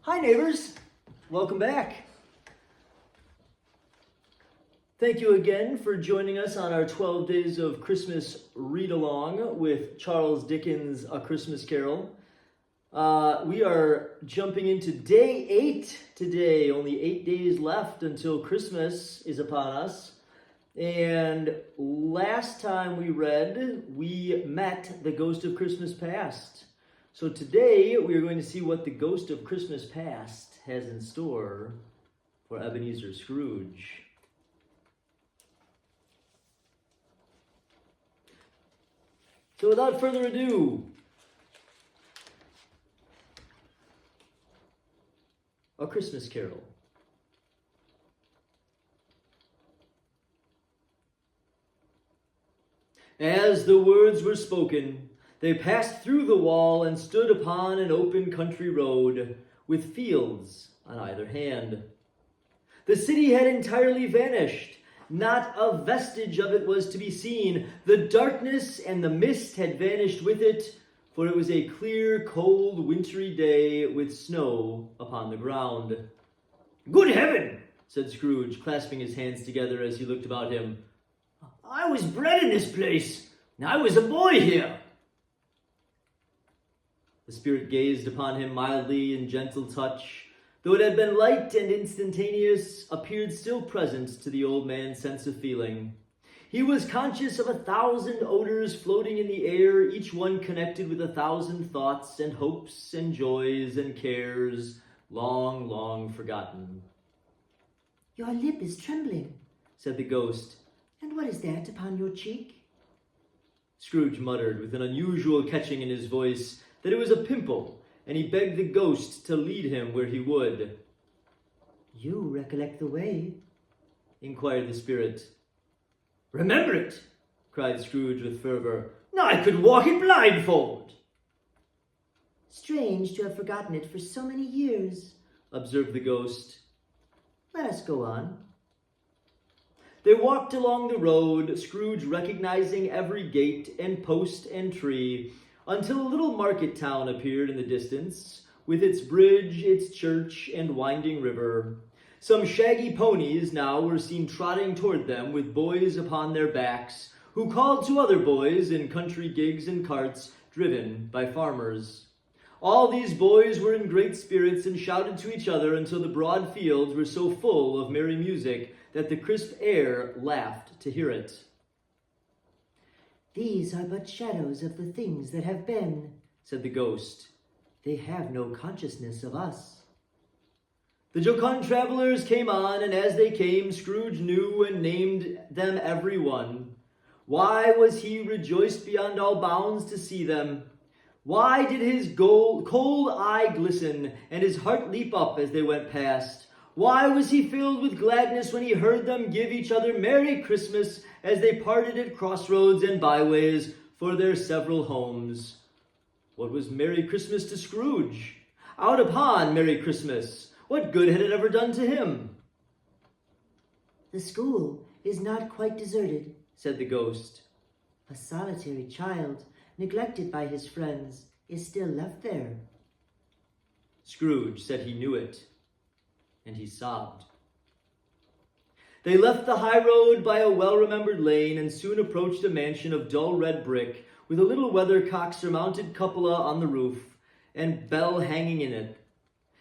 Hi neighbors, welcome back. Thank you again for joining us on our 12 Days of Christmas read-along with Charles Dickens' A Christmas Carol. We are jumping into day 8 today, only 8 days left until Christmas is upon us. And last time we read, we met the Ghost of Christmas Past. So today we are going to see what the Ghost of Christmas Past has in store for Ebenezer Scrooge. So without further ado, A Christmas Carol. As the words were spoken, they passed through the wall and stood upon an open country road, with fields on either hand. The city had entirely vanished. Not a vestige of it was to be seen. The darkness and the mist had vanished with it, for it was a clear, cold, wintry day with snow upon the ground. "Good heaven!" said Scrooge, clasping his hands together as he looked about him. "I was bred in this place. I was a boy here." The spirit gazed upon him mildly in gentle touch, though it had been light and instantaneous, appeared still present to the old man's sense of feeling. He was conscious of 1,000 odors floating in the air, each one connected with 1,000 thoughts and hopes and joys and cares, long, long forgotten. "Your lip is trembling," said the ghost. "and what is that upon your cheek?" Scrooge muttered with an unusual catching in his voice that it was a pimple, and he begged the ghost to lead him where he would. "You recollect the way?" inquired the spirit. "Remember it!" cried Scrooge with fervor. "Now I could walk it blindfold." "Strange to have forgotten it for so many years," observed the ghost. "Let us go on." They walked along the road, Scrooge recognizing every gate and post and tree, until a little market town appeared in the distance, with its bridge, its church, and winding river. Some shaggy ponies now were seen trotting toward them with boys upon their backs, who called to other boys in country gigs and carts driven by farmers. All these boys were in great spirits and shouted to each other until the broad fields were so full of merry music that the crisp air laughed to hear it. "These are but shadows of the things that have been," said the ghost. "They have no consciousness of us." The jocund travelers came on, and as they came, Scrooge knew and named them every one. Why was he rejoiced beyond all bounds to see them? Why did his cold eye glisten, and his heart leap up as they went past? Why was he filled with gladness when he heard them give each other Merry Christmas as they parted at crossroads and byways for their several homes? What was Merry Christmas to Scrooge? Out upon Merry Christmas! What good had it ever done to him? "The school is not quite deserted," said the ghost. "A solitary child, neglected by his friends, is still left there." Scrooge said he knew it, and he sobbed. They left the high road by a well-remembered lane and soon approached a mansion of dull red brick with a little weathercock-surmounted cupola on the roof and bell hanging in it.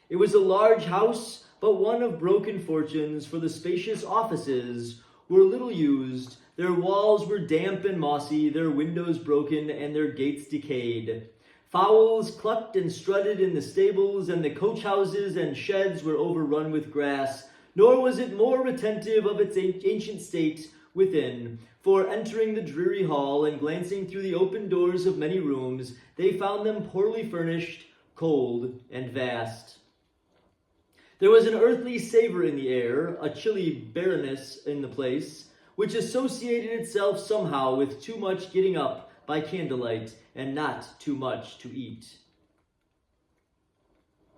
It was a large house, but one of broken fortunes, for the spacious offices were little used. Their walls were damp and mossy, their windows broken, and their gates decayed. Fowls clucked and strutted in the stables, and the coach houses and sheds were overrun with grass, nor was it more retentive of its ancient state within, for entering the dreary hall and glancing through the open doors of many rooms, they found them poorly furnished, cold, and vast. There was an earthly savor in the air, a chilly barrenness in the place, which associated itself somehow with too much getting up by candlelight and not too much to eat.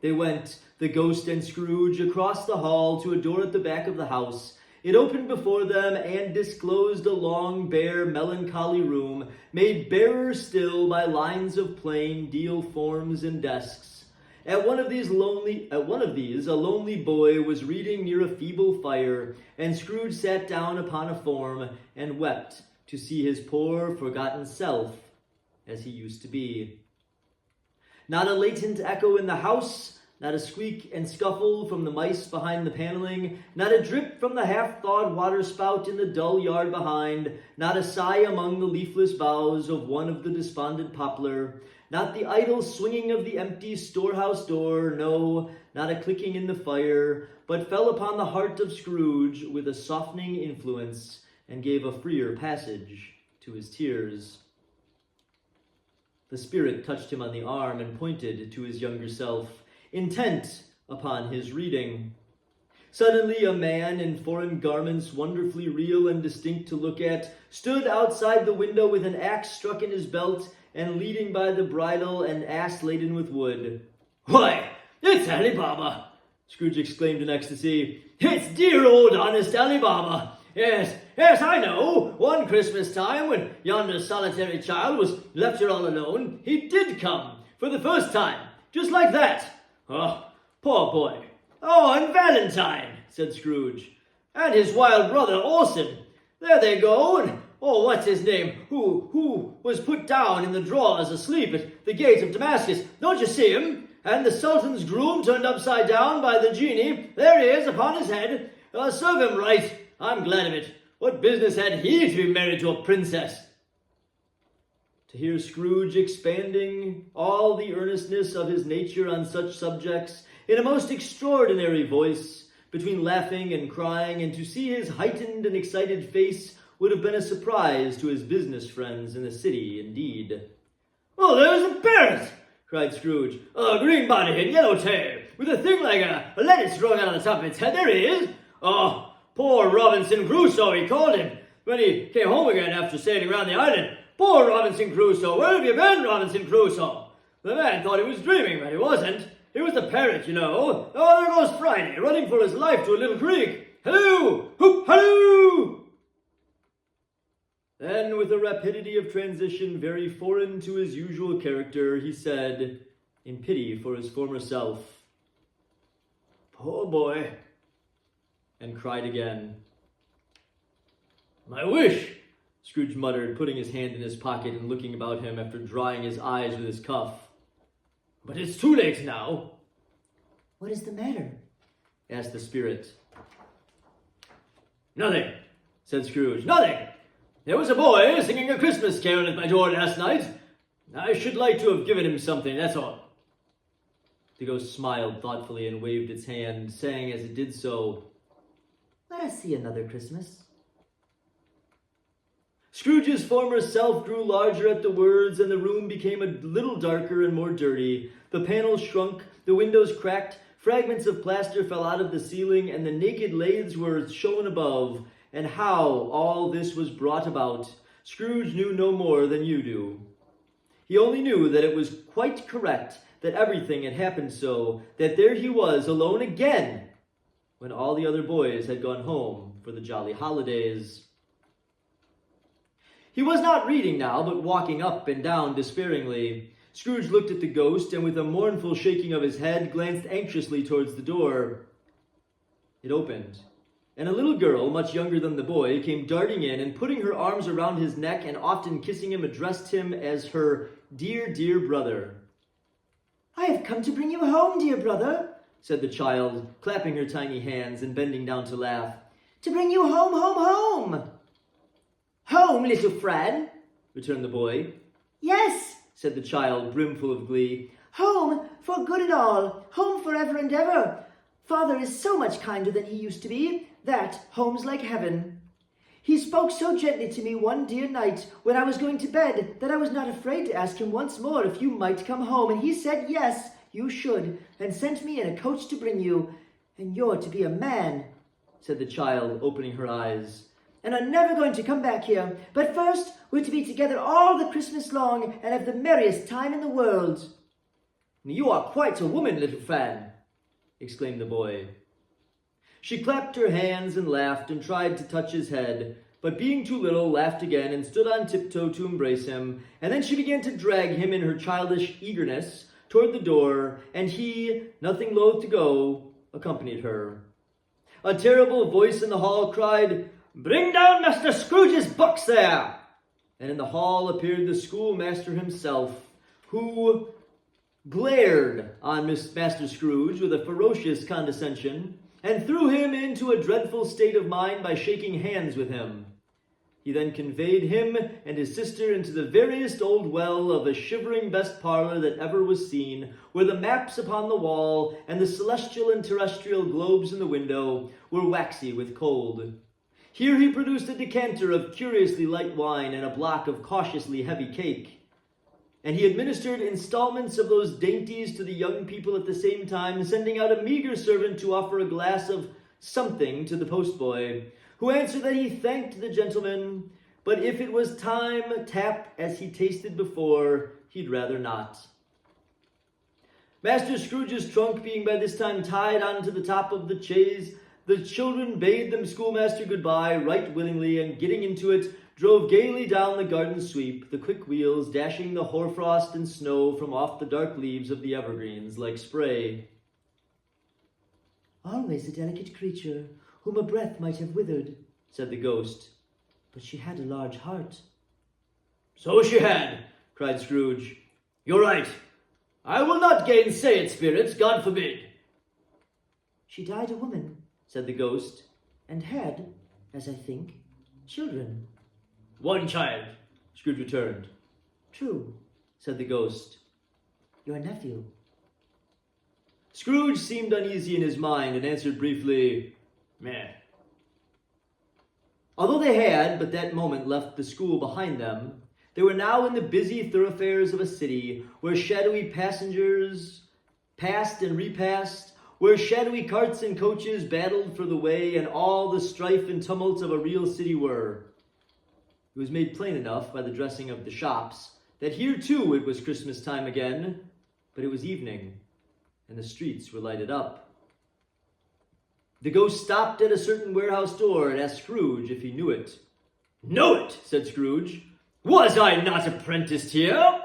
They went, the ghost and Scrooge, across the hall to a door at the back of the house. It opened before them and disclosed a long, bare, melancholy room, made barer still by lines of plain deal forms and desks. At one of these, a lonely boy was reading near a feeble fire, and Scrooge sat down upon a form and wept to see his poor, forgotten self as he used to be. Not a latent echo in the house, not a squeak and scuffle from the mice behind the paneling, not a drip from the half-thawed waterspout in the dull yard behind, not a sigh among the leafless boughs of one of the despondent poplar, not the idle swinging of the empty storehouse door, no, not a clicking in the fire, but fell upon the heart of Scrooge with a softening influence and gave a freer passage to his tears. The spirit touched him on the arm and pointed to his younger self, intent upon his reading. Suddenly a man in foreign garments, wonderfully real and distinct to look at, stood outside the window with an axe struck in his belt and leading by the bridle an ass laden with wood. "Why, it's Ali Baba!" Scrooge exclaimed in ecstasy. "It's dear old honest Ali Baba! Yes, I know. One Christmas time, when yonder solitary child was left here all alone, he did come, for the first time, just like that. Oh, poor boy. Oh, and Valentine," said Scrooge. "And his wild brother, Orson. There they go, and, what's his name, who was put down in the drawers asleep at the gate of Damascus. Don't you see him? And the Sultan's groom turned upside down by the genie. There he is, upon his head. Serve him right. I'm glad of it. What business had he to be married to a princess?" To hear Scrooge expanding all the earnestness of his nature on such subjects in a most extraordinary voice, between laughing and crying, and to see his heightened and excited face would have been a surprise to his business friends in the city indeed. "Oh, there's a parrot!" cried Scrooge. "A green-bodied, yellow tail, with a thing like a lettuce growing out of the top of its head. There he is! Oh, poor Robinson Crusoe, he called him, when he came home again after sailing round the island. Poor Robinson Crusoe! Where have you been, Robinson Crusoe?" The man thought he was dreaming, but he wasn't. It was the parrot, you know. Oh, there goes Friday, running for his life to a little creek. Halloo! Hoop! Halloo! Then, with a rapidity of transition very foreign to his usual character, he said, in pity for his former self, "Poor boy," and cried again. "My wish," Scrooge muttered, putting his hand in his pocket and looking about him after drying his eyes with his cuff. "But it's too late now." "What is the matter?" asked the spirit. "Nothing," said Scrooge. "Nothing. There was a boy singing a Christmas carol at my door last night. I should like to have given him something, that's all." The ghost smiled thoughtfully and waved its hand, saying as it did so, "Let us see another Christmas." Scrooge's former self grew larger at the words, and the room became a little darker and more dirty. The panels shrunk, the windows cracked, fragments of plaster fell out of the ceiling, and the naked laths were shown above. And how all this was brought about, Scrooge knew no more than you do. He only knew that it was quite correct, that everything had happened so, that there he was alone again, when all the other boys had gone home for the jolly holidays. He was not reading now, but walking up and down despairingly. Scrooge looked at the ghost, and with a mournful shaking of his head, glanced anxiously towards the door. It opened, and a little girl, much younger than the boy, came darting in, and putting her arms around his neck and often kissing him, addressed him as her dear, dear brother. "I have come to bring you home, dear brother," said the child, clapping her tiny hands and bending down to laugh. "To bring you home, home, home." "Home, little friend," returned the boy. "Yes," said the child, brimful of glee. "Home for good and all, home forever and ever. Father is so much kinder than he used to be, that home's like heaven. He spoke so gently to me one dear night when I was going to bed that I was not afraid to ask him once more if you might come home, and he said yes, you should, and sent me in a coach to bring you. And you're to be a man," said the child, opening her eyes. "And I'm never going to come back here. But first, we're to be together all the Christmas long and have the merriest time in the world." "You are quite a woman, little Fan," exclaimed the boy. She clapped her hands and laughed and tried to touch his head, but being too little, laughed again and stood on tiptoe to embrace him, and then she began to drag him in her childish eagerness toward the door, and he, nothing loath to go, accompanied her. A terrible voice in the hall cried, "Bring down Master Scrooge's books there!" And in the hall appeared the schoolmaster himself, who glared on Master Scrooge with a ferocious condescension, and threw him into a dreadful state of mind by shaking hands with him. He then conveyed him and his sister into the veriest old well of a shivering best parlor that ever was seen, where the maps upon the wall and the celestial and terrestrial globes in the window were waxy with cold. Here he produced a decanter of curiously light wine and a block of cautiously heavy cake, and he administered installments of those dainties to the young people at the same time, sending out a meager servant to offer a glass of something to the postboy, who answered that he thanked the gentleman, but if it was time tap as he tasted before, he'd rather not. Master Scrooge's trunk being by this time tied onto the top of the chaise, the children bade the schoolmaster goodbye right willingly, and getting into it, drove gaily down the garden sweep, the quick wheels dashing the hoarfrost and snow from off the dark leaves of the evergreens like spray. "Always a delicate creature, whom a breath might have withered," said the ghost. "But she had a large heart." "So she had," cried Scrooge. "You're right. I will not gainsay it, spirits, God forbid." "She died a woman," said the ghost, "and had, as I think, children." "One child," Scrooge returned. "True," said the ghost. "Your nephew." Scrooge seemed uneasy in his mind and answered briefly, "Meh." Although they had but that moment left the school behind them, they were now in the busy thoroughfares of a city, where shadowy passengers passed and repassed, where shadowy carts and coaches battled for the way, and all the strife and tumult of a real city were. It was made plain enough by the dressing of the shops that here too it was Christmas time again, but it was evening, and the streets were lighted up. The ghost stopped at a certain warehouse door and asked Scrooge if he knew it. "Know it," said Scrooge. "Was I not apprenticed here?"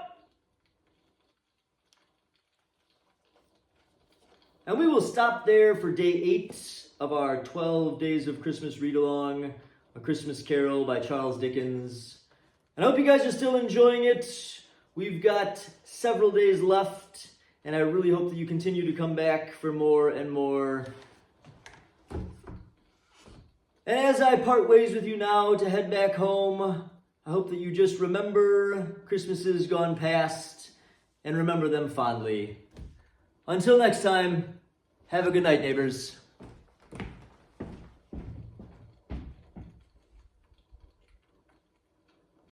And we will stop there for day 8 of our 12 Days of Christmas read-along, A Christmas Carol by Charles Dickens. And I hope you guys are still enjoying it. We've got several days left, and I really hope that you continue to come back for more and more. And as I part ways with you now to head back home, I hope that you just remember Christmases gone past and remember them fondly. Until next time, have a good night, neighbors.